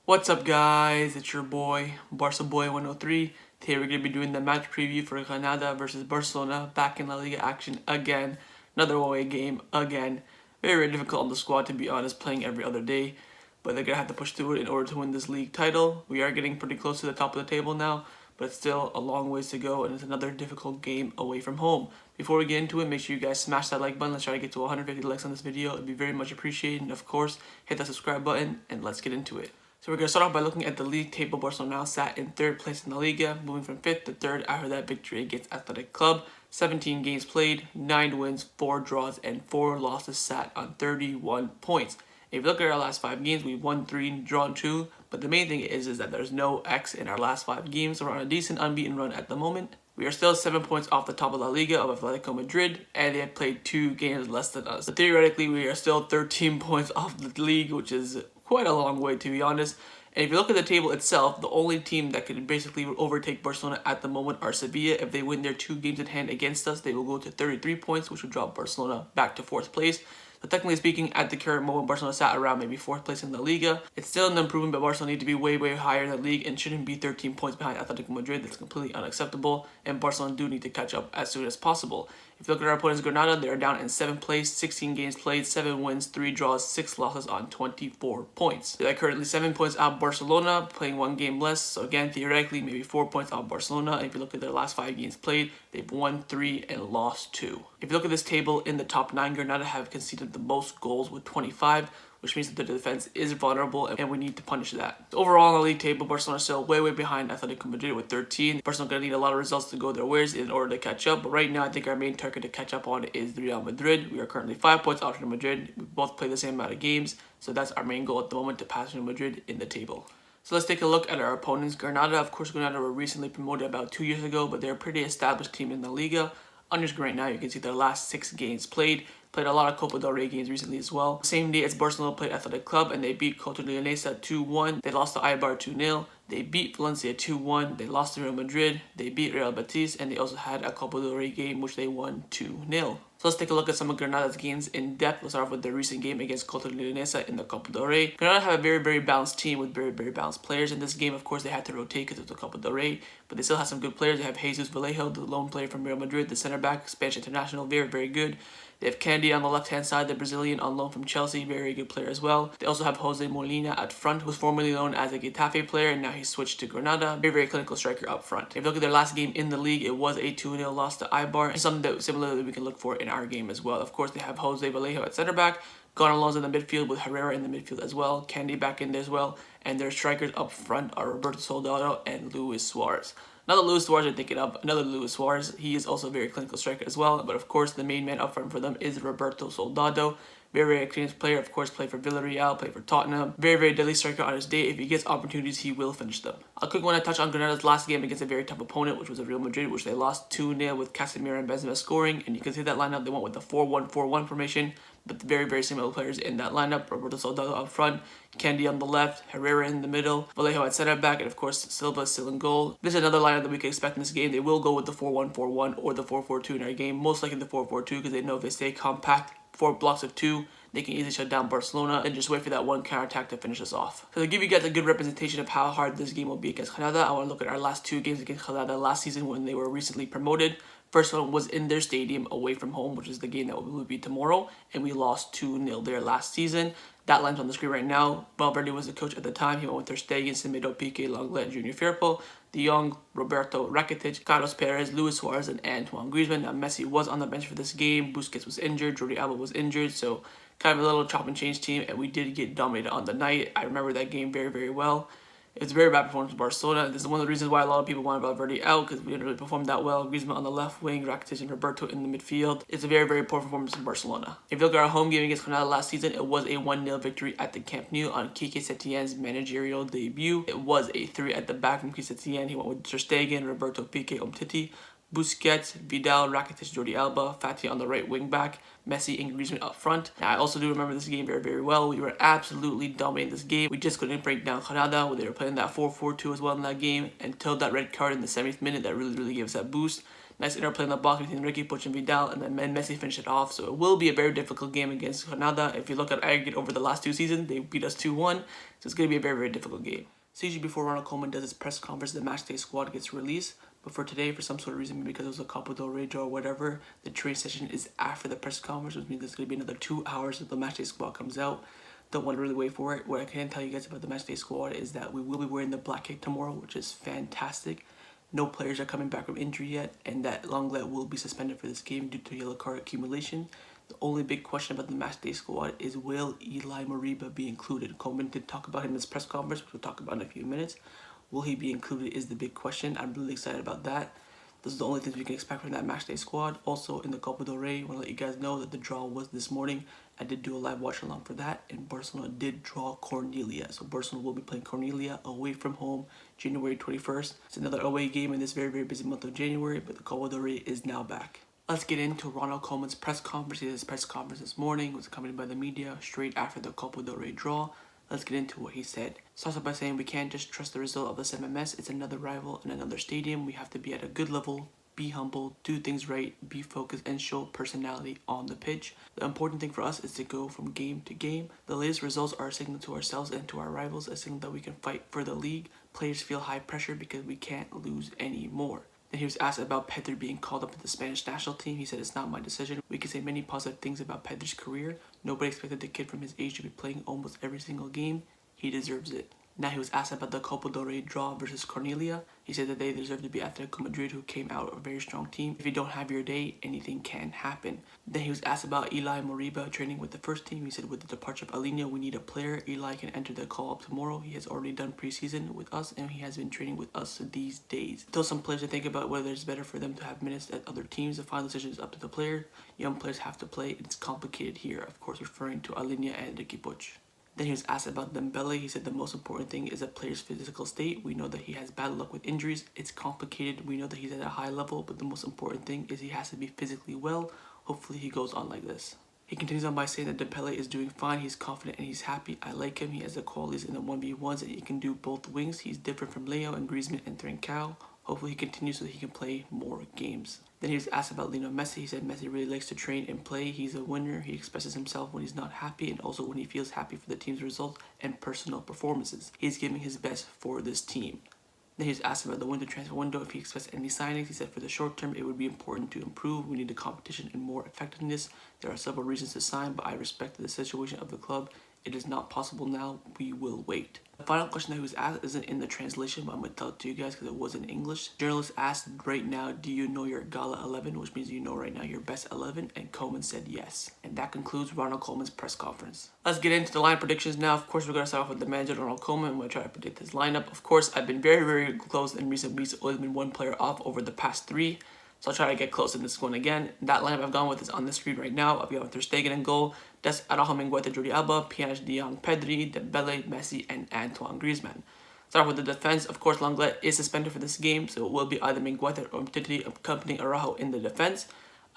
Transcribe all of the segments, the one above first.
What's up guys, it's your boy, Barca Boy 103. Today we're going to be doing the match preview for Granada versus Barcelona, back in La Liga action again. Another away game again. Very difficult on the squad, to be honest, playing every other day. But they're going to have to push through it in order to win this league title. We are getting pretty close to the top of the table now, but it's still a long ways to go, and it's another difficult game away from home. Before we get into it, make sure you guys smash that like button. Let's try to get to 150 likes on this video. It'd be very much appreciated. And of course, hit that subscribe button, and let's get into it. So we're going to start off by looking at the league table. Barcelona now sat in 3rd place in the Liga, moving from 5th to 3rd after that victory against Athletic Club. 17 games played, 9 wins, 4 draws, and 4 losses, sat on 31 points. If you look at our last 5 games, we've won 3, drawn 2, but the main thing is that there's no X in our last 5 games, so we're on a decent unbeaten run at the moment. We are still 7 points off the top of La Liga of Atletico Madrid, and they have played 2 games less than us. So theoretically, we are still 13 points off the league, which is quite a long way, to be honest. And if you look at the table itself, the only team that could basically overtake Barcelona at the moment are Sevilla. If they win their 2 games in hand against us, they will go to 33 points, which would drop Barcelona back to 4th place. So technically speaking, at the current moment, Barcelona sat around maybe 4th place in the Liga. It's still an improvement, but Barcelona need to be way higher in the league and shouldn't be 13 points behind Atletico Madrid. That's completely unacceptable, and Barcelona do need to catch up as soon as possible. If you look at our opponents, Granada, they are down in 7th place, 16 games played, 7 wins, 3 draws, 6 losses on 24 points. They are currently 7 points out Barcelona, playing 1 game less. So again, theoretically, maybe 4 points out Barcelona. And if you look at their last 5 games played, they've won 3 and lost 2. If you look at this table, in the top 9, Granada have conceded the most goals with 25, which means that the defense is vulnerable and we need to punish that. So overall, on the league table, Barcelona is still way behind Atletico Madrid with 13. Barcelona going to need a lot of results to go their ways in order to catch up, but right now I think our main target to catch up on is Real Madrid. We are currently 5 points out from Madrid. We both play the same amount of games, so that's our main goal at the moment, to pass Real Madrid in the table. So let's take a look at our opponents. Granada, of course, Granada were recently promoted about 2 years ago, but they're a pretty established team in the Liga. Under right now, you can see their last 6 games played a lot of Copa Del Rey games recently as well. Same day as Barcelona played Athletic Club, and they beat Cornella 2-1. They lost to Eibar 2-0. They beat Valencia 2-1. They lost to Real Madrid. They beat Real Betis, and they also had a Copa del Rey game which they won 2-0. So let's take a look at some of Granada's games in depth. Let's start off with the recent game against Cornella in the Copa del Rey. Granada have a very balanced team with very balanced players. In this game, of course, they had to rotate because it was the Copa del Rey, but they still have some good players. They have Jesus Vallejo, the lone player from Real Madrid, the center back, Spanish international, very good. They have Candy on the left-hand side, the Brazilian on loan from Chelsea, very good player as well. They also have Jose Molina at front, who was formerly known as a Getafe player, and now he's switched to Granada. Very clinical striker up front. If you look at their last game in the league, it was a 2-0 loss to Eibar, and something that similar that we can look for in our game as well. Of course, they have Jose Vallejo at center back, Gonzalez in the midfield with Herrera in the midfield as well, Candy back in there as well, and their strikers up front are Roberto Soldado and Luis Suarez. Not the Luis Suarez I'm thinking of, another Luis Suarez. He is also a very clinical striker as well, but of course the main man up front for them is Roberto Soldado. Very experienced player, of course, played for Villarreal, played for Tottenham. Very deadly striker on his day. If he gets opportunities, he will finish them. I'll quick want to touch on Granada's last game against a very tough opponent, which was Real Madrid, which they lost 2-0 with Casemiro and Benzema scoring. And you can see that lineup, they went with the 4-1-4-1 formation, but very similar players in that lineup. Roberto Soldado up front, Candy on the left, Herrera in the middle, Vallejo at center back, and of course Silva still in goal. This is another lineup that we can expect in this game. They will go with the 4-1-4-1 or the 4-4-2 in our game, most likely the 4-4-2, because they know if they stay compact, 4 blocks of 2, they can easily shut down Barcelona and just wait for that one counter-attack to finish us off. So to give you guys a good representation of how hard this game will be against Granada, I want to look at our last 2 games against Granada last season when they were recently promoted. First one was in their stadium away from home, which is the game that will be tomorrow, and we lost 2-0 there last season. That line's on the screen right now. Valverde was the coach at the time. He went with Ter Stegen, Semedo, Piqué, Lenglet, Junior Firpo, De Jong, Roberto, Rakitic, Carlos Perez, Luis Suarez, and Antoine Griezmann. Now Messi was on the bench for this game. Busquets was injured. Jordi Alba was injured. So kind of a little chop and change team, and we did get dominated on the night. I remember that game very well. It's a very bad performance from Barcelona. This is one of the reasons why a lot of people wanted Valverde out, because we didn't really perform that well. Griezmann on the left wing, Rakitic and Roberto in the midfield. It's a very poor performance from Barcelona. If you look at our home game against Granada last season, it was a 1-0 victory at the Camp Nou on Quique Setien's managerial debut. It was a 3 at the back from Quique Setien. He went with Ter Stegen, Roberto, Piqué, Umtiti, Busquets, Vidal, Rakitic, Jordi Alba, Fati on the right wing back, Messi and Griezmann up front. Now, I also do remember this game very well. We were absolutely dominating this game. We just couldn't break down Granada when they were playing that 4-4-2 as well in that game until that red card in the 70th minute that really gave us that boost. Nice interplay in the box between Ricky, Puig, and Vidal, and then Messi finished it off. So it will be a very difficult game against Granada. If you look at aggregate over the last 2 seasons, they beat us 2-1. So it's going to be a very, very difficult game. So usually before Ronald Koeman does his press conference, the matchday squad gets released. But for today, for some sort of reason, because it was a Copa del Rey draw or whatever, the training session is after the press conference, which means there's going to be another 2 hours until the matchday squad comes out. Don't want to really wait for it. What I can tell you guys about the matchday squad is that we will be wearing the black kit tomorrow, which is fantastic. No players are coming back from injury yet, and that Lenglet will be suspended for this game due to yellow card accumulation. The only big question about the matchday squad is, will Ilaix Morbia be included? Koeman did talk about him in his press conference, which we'll talk about in a few minutes. Will he be included is the big question. I'm really excited about that. This is the only things we can expect from that matchday squad. Also, in the Copa del Rey, I want to let you guys know that the draw was this morning. I did do a live watch along for that, and Barcelona did draw Cornella. So Barcelona will be playing Cornella away from home January 21st. It's another away game in this very, very busy month of January, but the Copa del Rey is now back. Let's get into Ronald Koeman's press conference. His press conference this morning was accompanied by the media straight after the Copa del Rey draw. Let's get into what he said. Starts off by saying we can't just trust the result of this MMS. It's another rival in another stadium. We have to be at a good level, be humble, do things right, be focused, and show personality on the pitch. The important thing for us is to go from game to game. The latest results are a signal to ourselves and to our rivals, a signal that we can fight for the league. Players feel high pressure because we can't lose anymore. Then he was asked about Pedri being called up to the Spanish national team. He said, it's not my decision. We can say many positive things about Pedri's career. Nobody expected the kid from his age to be playing almost every single game. He deserves it. Now he was asked about the Copa del Rey draw versus Cornella. He said that they deserve to be Atletico Madrid, who came out a very strong team. If you don't have your day, anything can happen. Then he was asked about Ilaix Morbia training with the first team. He said with the departure of Alena, we need a player. Ilaix can enter the call-up tomorrow. He has already done preseason with us, and he has been training with us these days. Still some players to think about whether it's better for them to have minutes at other teams. The final decision is up to the player. Young players have to play. It's complicated here, of course, referring to Alena and Puig. Then he was asked about Dembele. He said the most important thing is a player's physical state. We know that he has bad luck with injuries. It's complicated. We know that he's at a high level, but the most important thing is he has to be physically well. Hopefully he goes on like this. He continues on by saying that Depay is doing fine. He's confident and he's happy. I like him. He has the qualities in the 1v1s and he can do both wings. He's different from Leo and Griezmann and Trincao. Hopefully he continues so that he can play more games. Then he was asked about Lionel Messi. He said Messi really likes to train and play. He's a winner. He expresses himself when he's not happy and also when he feels happy for the team's results and personal performances. He's giving his best for this team. Then he was asked about the winter transfer window, if he expects any signings. He said for the short term, it would be important to improve. We need the competition and more effectiveness. There are several reasons to sign, but I respect the situation of the club. It is not possible now. We will wait. The final question that he was asked isn't in the translation, but I'm going to tell it to you guys because it was in English. Journalist asked right now, do you know your Gala 11, which means you know right now your best 11, and Koeman said yes. And that concludes Ronald Koeman's press conference. Let's get into the line predictions now. Of course, we're going to start off with the manager, Ronald Koeman. I'm going to try to predict his lineup. Of course, I've been very, very close in recent weeks. Always been one player off over the past 3. So I'll try to get close in this one again. That lineup I've gone with is on the screen right now. I've gone with Ter Stegen in goal, Dest, Jordi Alba, Pjanic, Jong, Pedri, Dembele, Messi, and Antoine Griezmann. Start with the defense. Of course, Lenglet is suspended for this game, so it will be either Mingueza or Umtiti accompanying Araujo in the defense.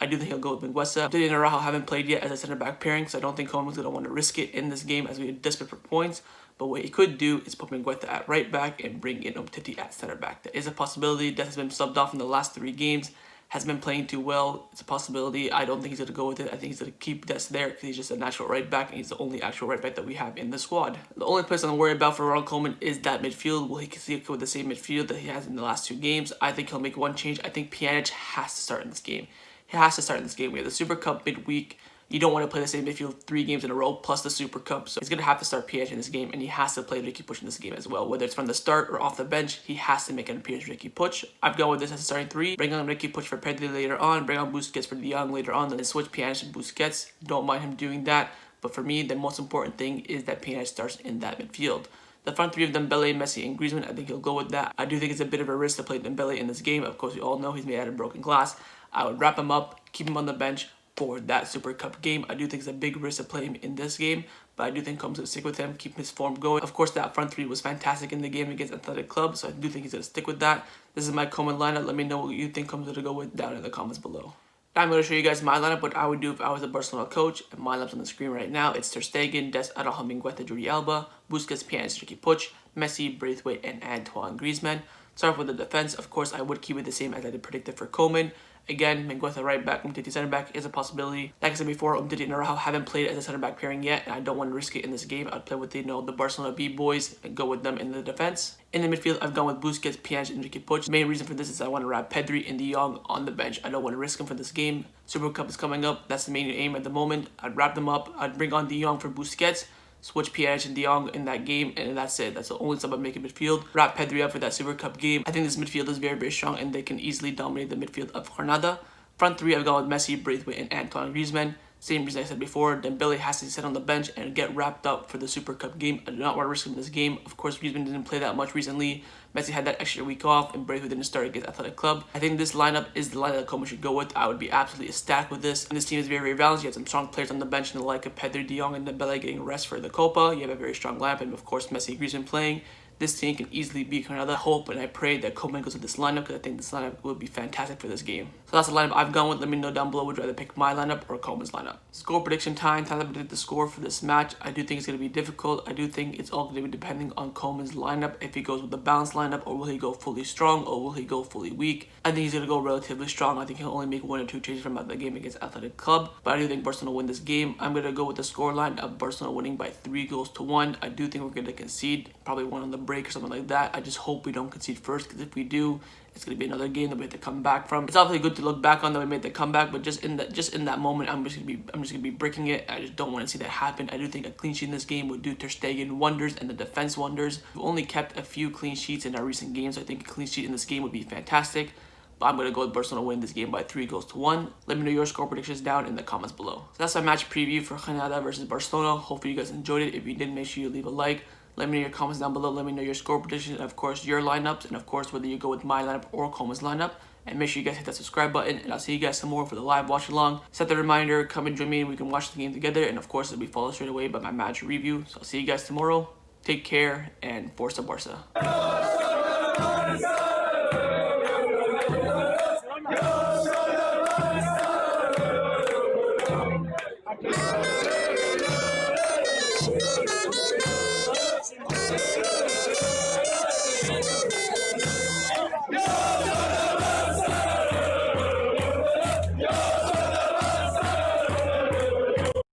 I do think he'll go with Mingueza. Umtiti and Araujo haven't played yet as a center-back pairing, so I don't think Koeman's going to want to risk it in this game as we are desperate for points. But what he could do is put Mingueza at right back and bring in Umtiti at center back. There is a possibility. Dest has been subbed off in the last 3 games. Has been playing too well. It's a possibility. I don't think he's going to go with it. I think he's going to keep Dest there because he's just a natural right back and he's the only actual right back that we have in the squad. The only place I'm worried about for Ronald Koeman is that midfield. Will he continue with the same midfield that he has in the last 2 games? I think he'll make one change. I think Pjanic has to start in this game. He has to start in this game. We have the Super Cup midweek. You don't want to play the same midfield 3 games in a row plus the Super Cup. So he's going to have to start Pjanic in this game, and he has to play Ricky Puig in this game as well. Whether it's from the start or off the bench, he has to make an appearance for Ricky Puig. I've gone with this as a starting 3. Bring on Ricky Puig for Pedri later on. Bring on Busquets for De Jong later on. Then switch Pjanic and Busquets. Don't mind him doing that. But for me, the most important thing is that Pjanic starts in that midfield. The front 3 of Dembele, Messi, and Griezmann, I think he'll go with that. I do think it's a bit of a risk to play Dembele in this game. Of course, we all know he's made out of broken glass. I would wrap him up, keep him on the bench for that Super Cup game. I do think it's a big risk to play him in this game, but I do think Koeman's going to stick with him, keep his form going. Of course, that front 3 was fantastic in the game against Athletic Club, so I do think he's going to stick with that. This is my Koeman lineup. Let me know what you think Koeman's going to go with down in the comments below. Now I'm going to show you guys my lineup, what I would do if I was a Barcelona coach. And my lineup's on the screen right now. It's Ter Stegen, Dest, Araujo, Mingueza, Jordi Alba, Busquets, Pjanic, Ricky Puig, Messi, Braithwaite, and Antoine Griezmann. Start off with the defense. Of course, I would keep it the same as I did predicted for Koeman. Again, Mingueza right back, Umtiti center back is a possibility. Like I said before, Umtiti and Araujo haven't played as a center back pairing yet, and I don't want to risk it in this game. I'd play with the Barcelona B boys and go with them in the defense. In the midfield, I've gone with Busquets, Pjanic, and Puig. The main reason for this is I want to wrap Pedri and Jong on the bench. I don't want to risk them for this game. Super Cup is coming up. That's the main aim at the moment. I'd wrap them up. I'd bring on Jong for Busquets, switch Pjanic and Jong in that game, and that's it. That's the only sub I'm making midfield. Wrap Pedri up for that Super Cup game. I think this midfield is very, very strong, and they can easily dominate the midfield of Granada. Front three, I've gone with Messi, Braithwaite, and Antoine Griezmann. Same reason I said before, Dembele has to sit on the bench and get wrapped up for the Super Cup game. I do not want to risk him in this game. Of course, Griezmann didn't play that much recently. Messi had that extra week off, and Braithwaite didn't start against Athletic Club. I think this lineup is the lineup that Koeman should go with. I would be absolutely ecstatic with this. And this team is very, very balanced. You have some strong players on the bench in the like of Pedri, Jong, and Dembele getting rest for the Copa. You have a very strong lineup, and of course, Messi and Griezmann playing. This team can easily beat Granada. I hope and I pray that Koeman goes with this lineup because I think this lineup will be fantastic for this game. So that's the lineup I've gone with. Let me know down below, would you rather pick my lineup or Koeman's lineup? Score prediction time to predict the score for this match. I do think it's going to be difficult. I do think it's all going to be depending on Koeman's lineup. If he goes with the balanced lineup, or will he go fully strong, or will he go fully weak? I think he's going to go relatively strong. I think he'll only make 1 or 2 changes from the game against Athletic Club. But I do think Barcelona will win this game. I'm going to go with the score line of Barcelona winning by 3-1. I do think we're going to concede, probably one on the break or something like that. I just hope we don't concede first, because if we do, it's going to be another game that we have to come back from. It's obviously good to look back on that we made the comeback, but just in that moment, I'm just going to be breaking it. I just don't want to see that happen. I do think a clean sheet in this game would do Ter Stegen wonders and the defense wonders. We've only kept a few clean sheets in our recent games, so I think a clean sheet in this game would be fantastic. But I'm going to go with Barcelona winning this game by 3-1. Let me know your score predictions down in the comments below. So that's my match preview for Granada versus Barcelona. Hopefully you guys enjoyed it. If you did, make sure you leave a like. Let me know your comments down below. Let me know your score predictions, and of course your lineups, and of course whether you go with my lineup or Koeman's lineup. And make sure you guys hit that subscribe button, and I'll see you guys some more for the live watch along. Set the reminder, come and join me, and we can watch the game together. And of course, it'll be followed straight away by my match review. So I'll see you guys tomorrow. Take care, and Forza Barca.